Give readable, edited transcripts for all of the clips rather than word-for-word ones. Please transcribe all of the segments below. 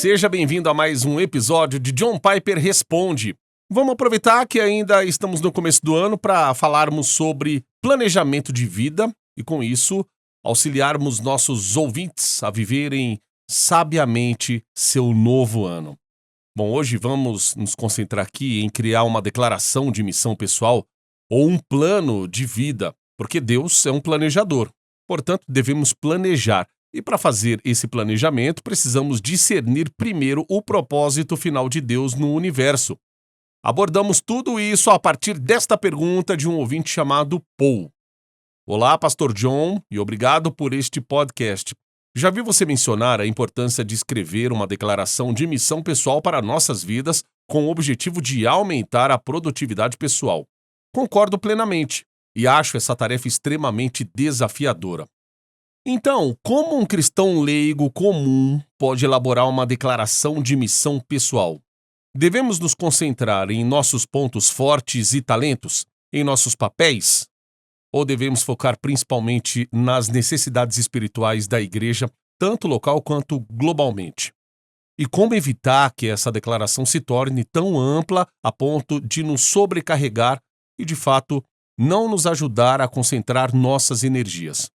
Seja bem-vindo a mais um episódio de John Piper Responde. Vamos aproveitar que ainda estamos no começo do ano para falarmos sobre planejamento de vida e, com isso, auxiliarmos nossos ouvintes a viverem sabiamente seu novo ano. Bom, hoje vamos nos concentrar aqui em criar uma declaração de missão pessoal ou um plano de vida, porque Deus é um planejador. Portanto, devemos planejar. E para fazer esse planejamento, precisamos discernir primeiro o propósito final de Deus no universo. Abordamos tudo isso a partir desta pergunta de um ouvinte chamado Paul. Olá, Pastor John, e obrigado por este podcast. Já vi você mencionar a importância de escrever uma declaração de missão pessoal para nossas vidas com o objetivo de aumentar a produtividade pessoal. Concordo plenamente e acho essa tarefa extremamente desafiadora. Então, como um cristão leigo comum pode elaborar uma declaração de missão pessoal? Devemos nos concentrar em nossos pontos fortes e talentos, em nossos papéis? Ou devemos focar principalmente nas necessidades espirituais da igreja, tanto local quanto globalmente? E como evitar que essa declaração se torne tão ampla a ponto de nos sobrecarregar e, de fato, não nos ajudar a concentrar nossas energias?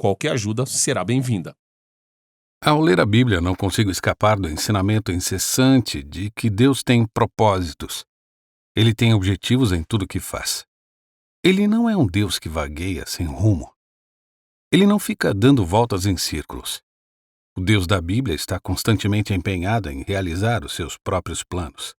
Qualquer ajuda será bem-vinda. Ao ler a Bíblia, não consigo escapar do ensinamento incessante de que Deus tem propósitos. Ele tem objetivos em tudo que faz. Ele não é um Deus que vagueia sem rumo. Ele não fica dando voltas em círculos. O Deus da Bíblia está constantemente empenhado em realizar os seus próprios planos.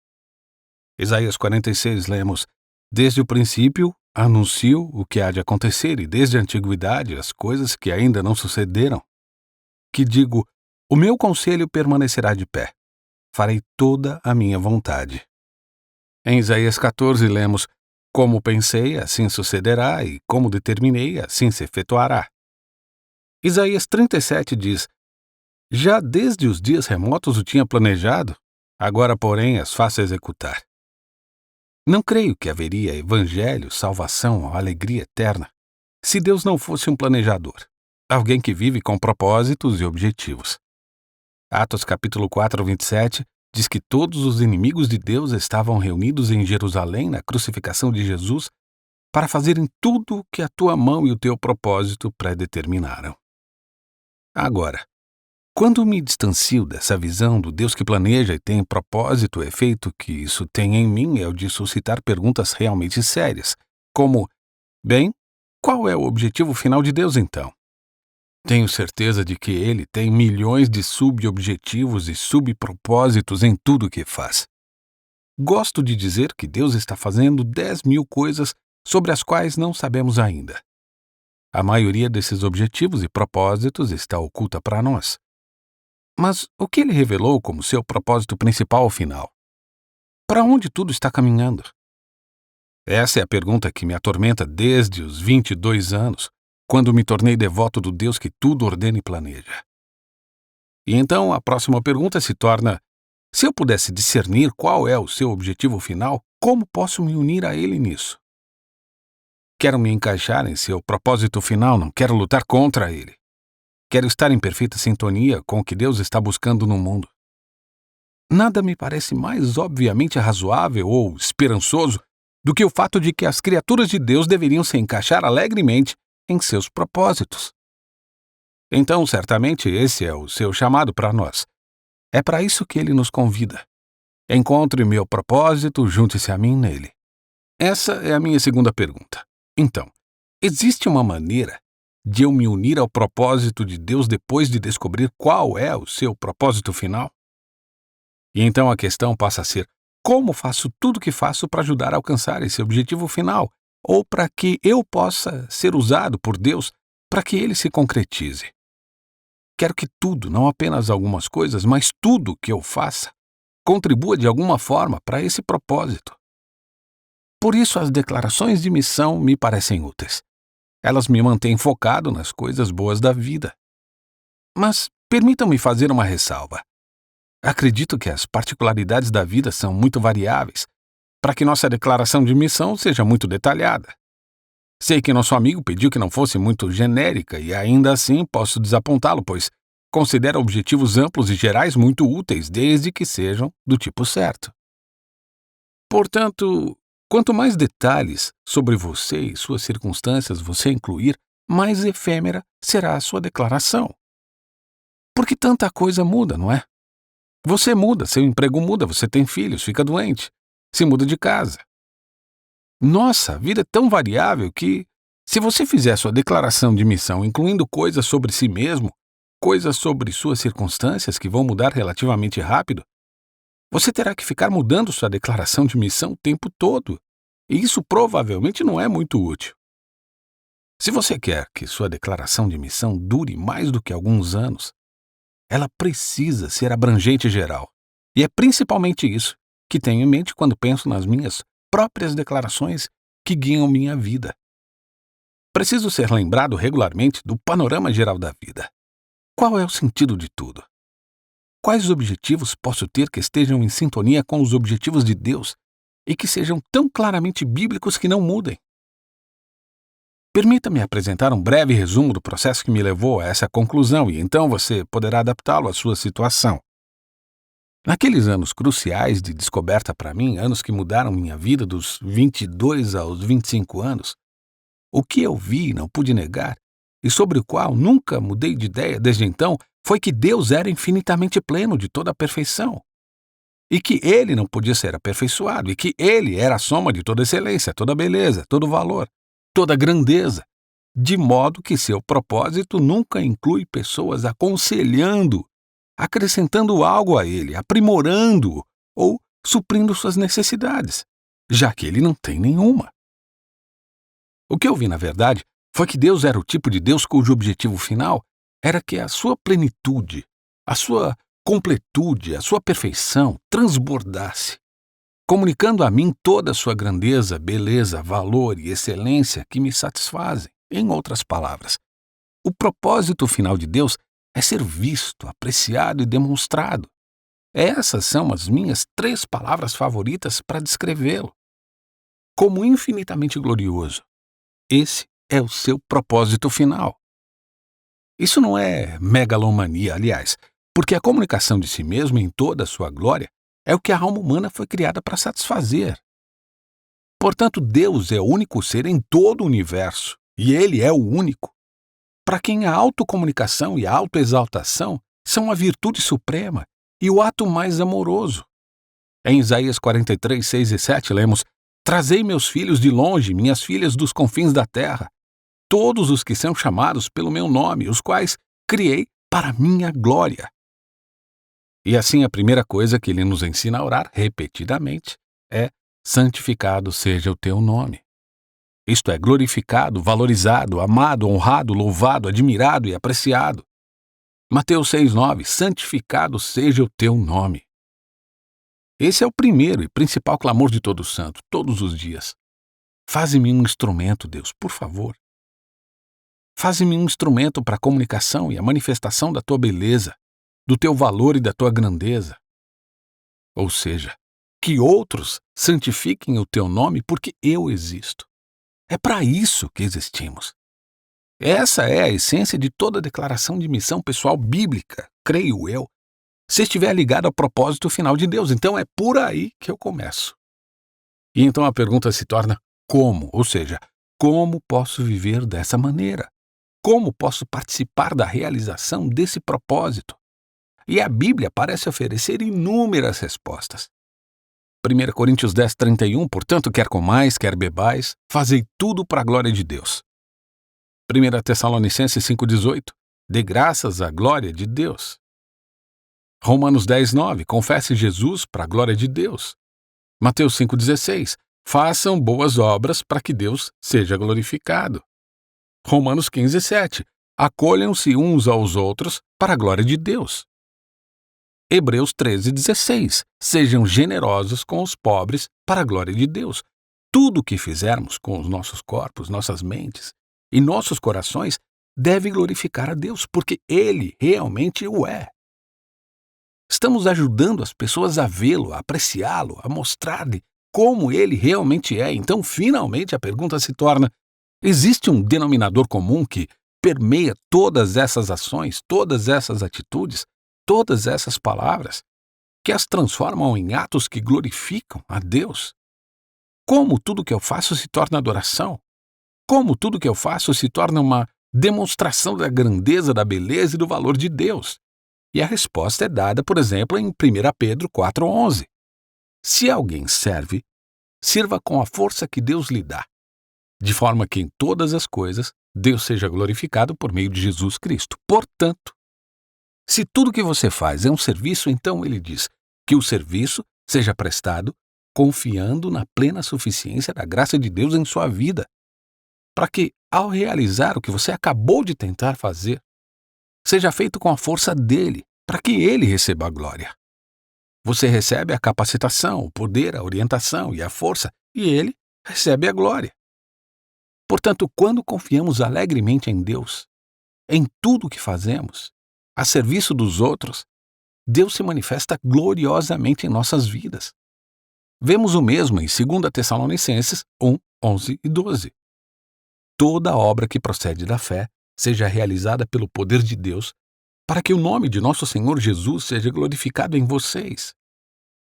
Isaías 46, lemos: Desde o princípio, anuncio o que há de acontecer e desde a antiguidade as coisas que ainda não sucederam. Que digo, o meu conselho permanecerá de pé. Farei toda a minha vontade. Em Isaías 14 lemos, como pensei, assim sucederá, e como determinei, assim se efetuará. Isaías 37 diz, já desde os dias remotos o tinha planejado, agora, porém, as faço executar. Não creio que haveria evangelho, salvação, alegria eterna, se Deus não fosse um planejador, alguém que vive com propósitos e objetivos. Atos capítulo 4, 27, diz que todos os inimigos de Deus estavam reunidos em Jerusalém na crucificação de Jesus para fazerem tudo o que a tua mão e o teu propósito predeterminaram. Agora, quando me distancio dessa visão do Deus que planeja e tem propósito, o efeito que isso tem em mim é o de suscitar perguntas realmente sérias, como, bem, qual é o objetivo final de Deus então? Tenho certeza de que Ele tem milhões de subobjetivos e subpropósitos em tudo o que faz. Gosto de dizer que Deus está fazendo 10.000 coisas sobre as quais não sabemos ainda. A maioria desses objetivos e propósitos está oculta para nós. Mas o que Ele revelou como seu propósito principal ao final? Para onde tudo está caminhando? Essa é a pergunta que me atormenta desde os 22 anos, quando me tornei devoto do Deus que tudo ordena e planeja. E então a próxima pergunta se torna, se eu pudesse discernir qual é o seu objetivo final, como posso me unir a Ele nisso? Quero me encaixar em seu propósito final, não quero lutar contra Ele. Quero estar em perfeita sintonia com o que Deus está buscando no mundo. Nada me parece mais obviamente razoável ou esperançoso do que o fato de que as criaturas de Deus deveriam se encaixar alegremente em seus propósitos. Então, certamente, esse é o seu chamado para nós. É para isso que Ele nos convida. Encontre meu propósito, junte-se a mim nele. Essa é a minha segunda pergunta. Então, existe uma maneira de eu me unir ao propósito de Deus depois de descobrir qual é o seu propósito final? E então a questão passa a ser, como faço tudo o que faço para ajudar a alcançar esse objetivo final, ou para que eu possa ser usado por Deus para que ele se concretize? Quero que tudo, não apenas algumas coisas, mas tudo que eu faça, contribua de alguma forma para esse propósito. Por isso as declarações de missão me parecem úteis. Elas me mantêm focado nas coisas boas da vida. Mas permitam-me fazer uma ressalva. Acredito que as particularidades da vida são muito variáveis, para que nossa declaração de missão seja muito detalhada. Sei que nosso amigo pediu que não fosse muito genérica e ainda assim posso desapontá-lo, pois considera objetivos amplos e gerais muito úteis, desde que sejam do tipo certo. Portanto, quanto mais detalhes sobre você e suas circunstâncias você incluir, mais efêmera será a sua declaração. Porque tanta coisa muda, não é? Você muda, seu emprego muda, você tem filhos, fica doente, se muda de casa. Nossa, a vida é tão variável que, se você fizer sua declaração de missão incluindo coisas sobre si mesmo, coisas sobre suas circunstâncias que vão mudar relativamente rápido, você terá que ficar mudando sua declaração de missão o tempo todo, e isso provavelmente não é muito útil. Se você quer que sua declaração de missão dure mais do que alguns anos, ela precisa ser abrangente e geral. E é principalmente isso que tenho em mente quando penso nas minhas próprias declarações que guiam minha vida. Preciso ser lembrado regularmente do panorama geral da vida. Qual é o sentido de tudo? Quais objetivos posso ter que estejam em sintonia com os objetivos de Deus e que sejam tão claramente bíblicos que não mudem? Permita-me apresentar um breve resumo do processo que me levou a essa conclusão e então você poderá adaptá-lo à sua situação. Naqueles anos cruciais de descoberta para mim, anos que mudaram minha vida dos 22 aos 25 anos, o que eu vi e não pude negar, e sobre o qual nunca mudei de ideia desde então, foi que Deus era infinitamente pleno de toda a perfeição. E que Ele não podia ser aperfeiçoado, e que Ele era a soma de toda excelência, toda beleza, todo valor, toda grandeza, de modo que seu propósito nunca inclui pessoas aconselhando, acrescentando algo a Ele, aprimorando-o ou suprindo suas necessidades, já que Ele não tem nenhuma. O que eu vi, na verdade, foi que Deus era o tipo de Deus cujo objetivo final era que a sua plenitude, a sua completude, a sua perfeição transbordasse, comunicando a mim toda a sua grandeza, beleza, valor e excelência que me satisfazem. Em outras palavras, o propósito final de Deus é ser visto, apreciado e demonstrado. Essas são as minhas 3 palavras favoritas para descrevê-lo. Como infinitamente glorioso, esse é o seu propósito final. Isso não é megalomania, aliás, porque a comunicação de si mesmo em toda a sua glória é o que a alma humana foi criada para satisfazer. Portanto, Deus é o único ser em todo o universo, e Ele é o único, para quem a autocomunicação e a autoexaltação são a virtude suprema e o ato mais amoroso. Em Isaías 43, 6 e 7, lemos: Trazei meus filhos de longe, minhas filhas dos confins da terra, todos os que são chamados pelo meu nome, os quais criei para minha glória. E assim a primeira coisa que ele nos ensina a orar repetidamente é: santificado seja o teu nome. Isto é, glorificado, valorizado, amado, honrado, louvado, admirado e apreciado. Mateus 6,9: santificado seja o teu nome. Esse é o primeiro e principal clamor de todo santo, todos os dias. Faze-me um instrumento, Deus, por favor. Faze-me um instrumento para a comunicação e a manifestação da tua beleza, do teu valor e da tua grandeza. Ou seja, que outros santifiquem o teu nome porque eu existo. É para isso que existimos. Essa é a essência de toda declaração de missão pessoal bíblica, creio eu, se estiver ligado ao propósito final de Deus. Então é por aí que eu começo. E então a pergunta se torna como? Ou seja, como posso viver dessa maneira? Como posso participar da realização desse propósito? E a Bíblia parece oferecer inúmeras respostas. 1 Coríntios 10, 31, portanto, quer comais, quer bebais, fazei tudo para a glória de Deus. 1 Tessalonicenses 5, 18, dê graças à glória de Deus. Romanos 10, 9, confesse Jesus para a glória de Deus. Mateus 5, 16, façam boas obras para que Deus seja glorificado. Romanos 15, 7, acolham-se uns aos outros para a glória de Deus. Hebreus 13, 16. Sejam generosos com os pobres para a glória de Deus. Tudo o que fizermos com os nossos corpos, nossas mentes e nossos corações deve glorificar a Deus, porque Ele realmente o é. Estamos ajudando as pessoas a vê-lo, a apreciá-lo, a mostrar-lhe como Ele realmente é. Então, finalmente, a pergunta se torna: existe um denominador comum que permeia todas essas ações, todas essas atitudes, todas essas palavras, que as transformam em atos que glorificam a Deus. Como tudo que eu faço se torna adoração? Como tudo que eu faço se torna uma demonstração da grandeza, da beleza e do valor de Deus? E a resposta é dada, por exemplo, em 1 Pedro 4,11. Se alguém serve, sirva com a força que Deus lhe dá, de forma que em todas as coisas Deus seja glorificado por meio de Jesus Cristo. Portanto, se tudo que você faz é um serviço, então ele diz que o serviço seja prestado confiando na plena suficiência da graça de Deus em sua vida, para que, ao realizar o que você acabou de tentar fazer, seja feito com a força dele, para que ele receba a glória. Você recebe a capacitação, o poder, a orientação e a força, e ele recebe a glória. Portanto, quando confiamos alegremente em Deus, em tudo o que fazemos, a serviço dos outros, Deus se manifesta gloriosamente em nossas vidas. Vemos o mesmo em 2 Tessalonicenses 1, 11 e 12. Toda obra que procede da fé seja realizada pelo poder de Deus, para que o nome de nosso Senhor Jesus seja glorificado em vocês.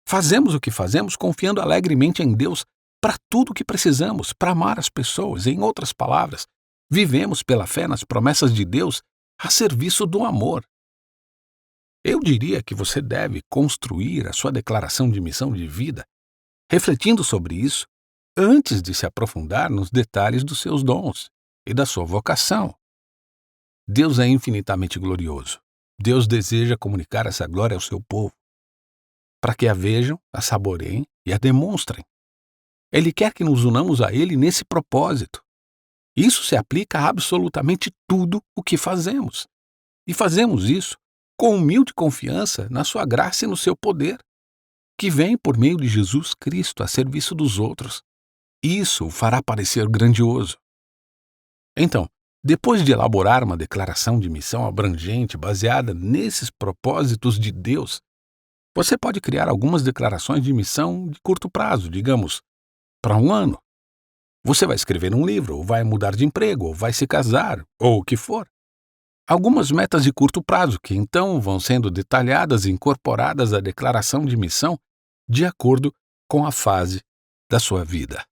Fazemos o que fazemos confiando alegremente em Deus para tudo o que precisamos, para amar as pessoas. Em outras palavras, vivemos pela fé nas promessas de Deus a serviço do amor. Eu diria que você deve construir a sua declaração de missão de vida, refletindo sobre isso, antes de se aprofundar nos detalhes dos seus dons e da sua vocação. Deus é infinitamente glorioso. Deus deseja comunicar essa glória ao seu povo, para que a vejam, a saboreiem e a demonstrem. Ele quer que nos unamos a Ele nesse propósito. Isso se aplica a absolutamente tudo o que fazemos. E fazemos isso com humilde confiança na sua graça e no seu poder, que vem por meio de Jesus Cristo a serviço dos outros. Isso o fará parecer grandioso. Então, depois de elaborar uma declaração de missão abrangente baseada nesses propósitos de Deus, você pode criar algumas declarações de missão de curto prazo, digamos, para 1 ano. Você vai escrever um livro, ou vai mudar de emprego, ou vai se casar, ou o que for. Algumas metas de curto prazo que então vão sendo detalhadas e incorporadas à declaração de missão de acordo com a fase da sua vida.